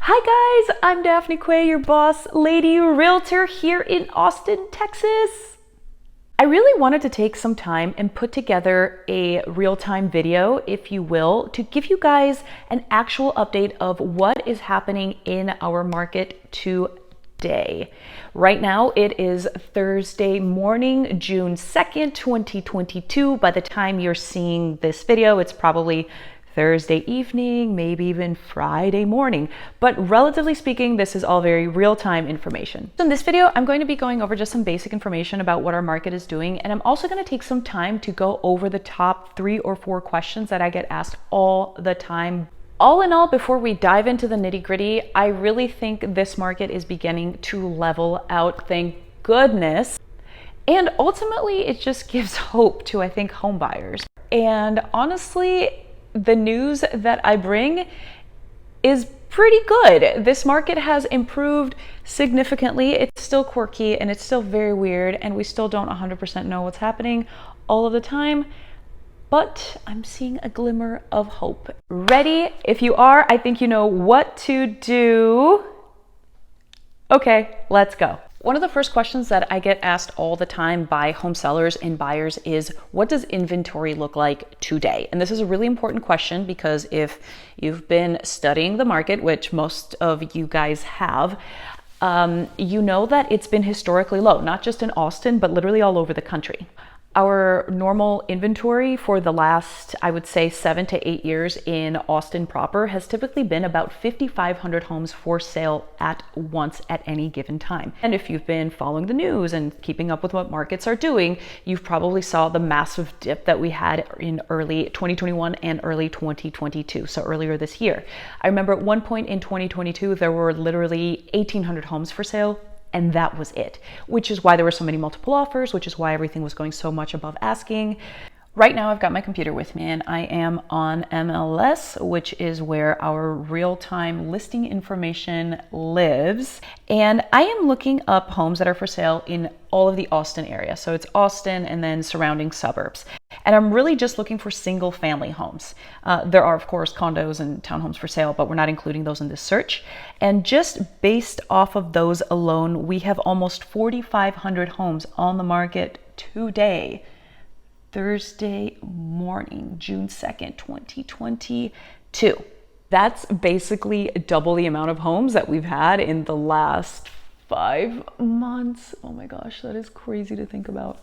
Hi guys, I'm Daphne Quay, your boss lady realtor here in Austin, Texas. I really wanted to take some time and put together a real-time video, if you will, to give you guys an actual update of what is happening in our market today. Right now, it is Thursday morning, June 2nd, 2022. By the time you're seeing this video, it's probably Thursday evening, maybe even Friday morning. But relatively speaking, this is all very real-time information. So in this video, I'm going to be going over just some basic information about what our market is doing. And I'm also going to take some time to go over the top 3 or 4 questions that I get asked all the time. All in all, before we dive into the nitty-gritty, I really think this market is beginning to level out, thank goodness. And ultimately, it just gives hope to, I think, home buyers. And honestly, the news that I bring is pretty good. This market has improved significantly. It's still quirky and it's still very weird, and we still don't 100% know what's happening all of the time, but I'm seeing a glimmer of hope. Ready? If you are, I think you know what to do. Okay, let's go. One of the first questions that I get asked all the time by home sellers and buyers is, what does inventory look like today? And this is a really important question because if you've been studying the market, which most of you guys have, you know that it's been historically low, not just in Austin, but literally all over the country. Our normal inventory for the last, I would say, 7 to 8 years in Austin proper has typically been about 5,500 homes for sale at once at any given time. And if you've been following the news and keeping up with what markets are doing, you've probably saw the massive dip that we had in early 2021 and early 2022, so earlier this year. I remember at one point in 2022, there were literally 1,800 homes for sale, and that was it, which is why there were so many multiple offers, which is why everything was going so much above asking. Right now, I've got my computer with me and I am on MLS, which is where our real-time listing information lives. And I am looking up homes that are for sale in all of the Austin area. So it's Austin and then surrounding suburbs. And I'm really just looking for single family homes. There are, of course, condos and townhomes for sale, but we're not including those in this search. And just based off of those alone, we have almost 4,500 homes on the market today. Thursday morning, June 2nd, 2022. That's basically double the amount of homes that we've had in the last 5 months. Oh my gosh, that is crazy to think about.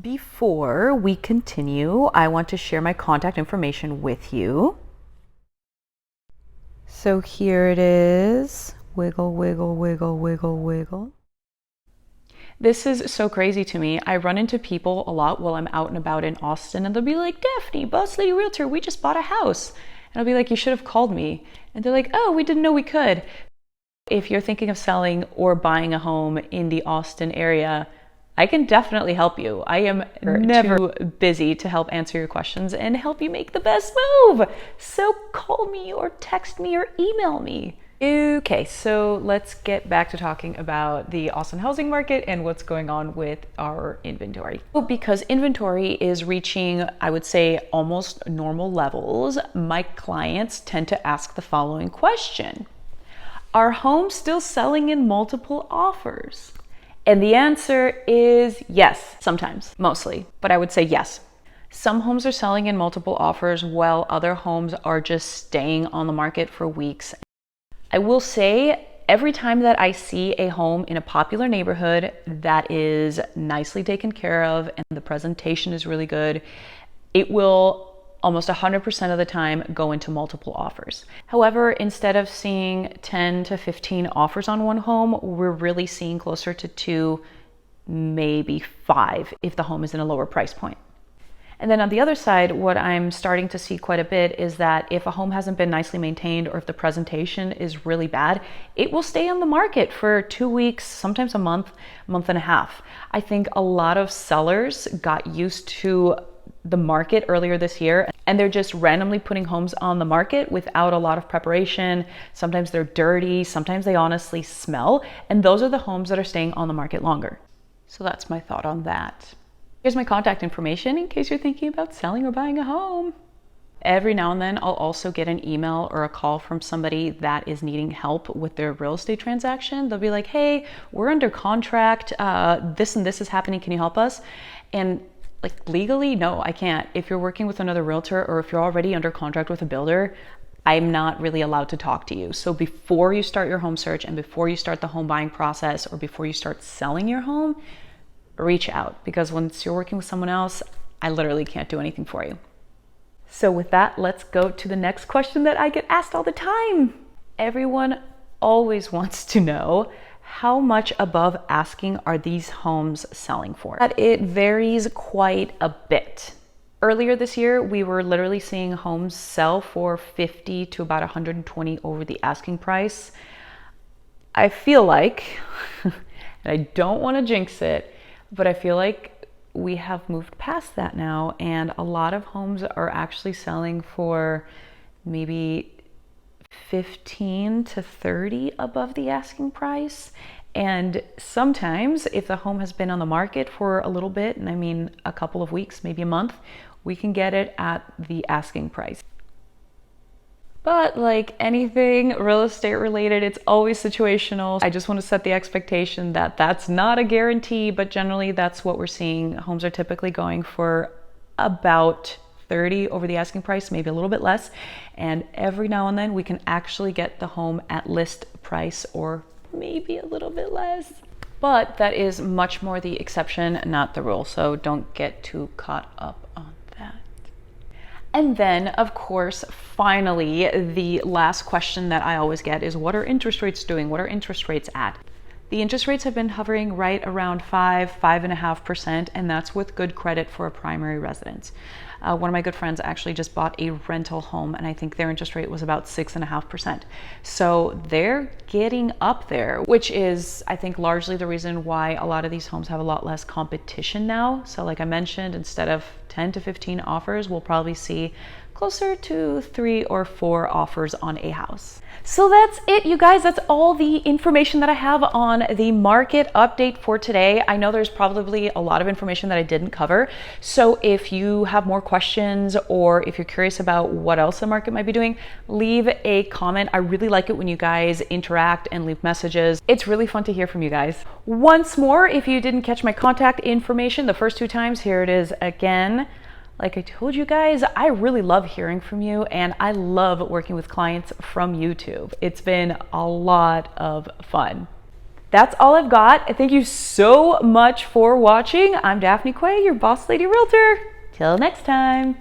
Before we continue, I want to share my contact information with you. So here it is. Wiggle, wiggle, wiggle, wiggle, wiggle. This is so crazy to me. I run into people a lot while I'm out and about in Austin, and they'll be like, Daphne, Boss Lady Realtor, we just bought a house. And I'll be like, you should have called me. And they're like, oh, we didn't know we could. If you're thinking of selling or buying a home in the Austin area, I can definitely help you. I am never too busy to help answer your questions and help you make the best move. So call me or text me or email me. Okay, so let's get back to talking about the Austin housing market and what's going on with our inventory. Because inventory is reaching, I would say, almost normal levels, my clients tend to ask the following question. Are homes still selling in multiple offers? And the answer is yes, sometimes, mostly, but I would say yes. Some homes are selling in multiple offers while other homes are just staying on the market for weeks. I will say, every time that I see a home in a popular neighborhood that is nicely taken care of and the presentation is really good, it will almost 100% of the time go into multiple offers. However, instead of seeing 10 to 15 offers on one home, we're really seeing closer to 2, maybe 5 if the home is in a lower price point. And then on the other side, what I'm starting to see quite a bit is that if a home hasn't been nicely maintained or if the presentation is really bad, it will stay on the market for 2 weeks, sometimes a month and a half. I think a lot of sellers got used to the market earlier this year and they're just randomly putting homes on the market without a lot of preparation. Sometimes they're dirty, sometimes they honestly smell, and those are the homes that are staying on the market longer. So that's my thought on that. Here's my contact information in case you're thinking about selling or buying a home. Every now and then, I'll also get an email or a call from somebody that is needing help with their real estate transaction. They'll be like, hey, we're under contract. This and this is happening. Can you help us? And like legally, no, I can't. If you're working with another realtor or if you're already under contract with a builder, I'm not really allowed to talk to you. So before you start your home search and before you start the home buying process or before you start selling your home, reach out, because once you're working with someone else, I literally can't do anything for you. So with that, let's go to the next question that I get asked all the time. Everyone always wants to know, how much above asking are these homes selling for? It varies quite a bit. Earlier this year, we were literally seeing homes sell for 50 to about 120 over the asking price. I feel like, and I don't want to jinx it, but I feel like we have moved past that now, and a lot of homes are actually selling for maybe 15 to 30 above the asking price. And sometimes if the home has been on the market for a little bit, and I mean a couple of weeks, maybe a month, we can get it at the asking price. But like anything real estate related, it's always situational. I just want to set the expectation that that's not a guarantee, but generally that's what we're seeing. Homes are typically going for about 30 over the asking price, maybe a little bit less. And every now and then we can actually get the home at list price or maybe a little bit less. But that is much more the exception, not the rule. So don't get too caught up on that. And then, of course, finally, the last question that I always get is, what are interest rates doing? What are interest rates at? The interest rates have been hovering right around 5.5%, and that's with good credit for a primary residence. One of my good friends actually just bought a rental home, and I think their interest rate was about 6.5%. So they're getting up there, which is, I think, largely the reason why a lot of these homes have a lot less competition now. So like I mentioned, instead of 10 to 15 offers, we'll probably see closer to 3 or 4 offers on a house. So that's it, you guys. That's all the information that I have on the market update for today. I know there's probably a lot of information that I didn't cover. So if you have more questions or if you're curious about what else the market might be doing, leave a comment. I really like it when you guys interact and leave messages. It's really fun to hear from you guys. Once more, if you didn't catch my contact information the first 2 times, here it is again. Like I told you guys, I really love hearing from you, and I love working with clients from YouTube. It's been a lot of fun. That's all I've got. Thank you so much for watching. I'm Daphne Quay, your Boss Lady Realtor. Till next time.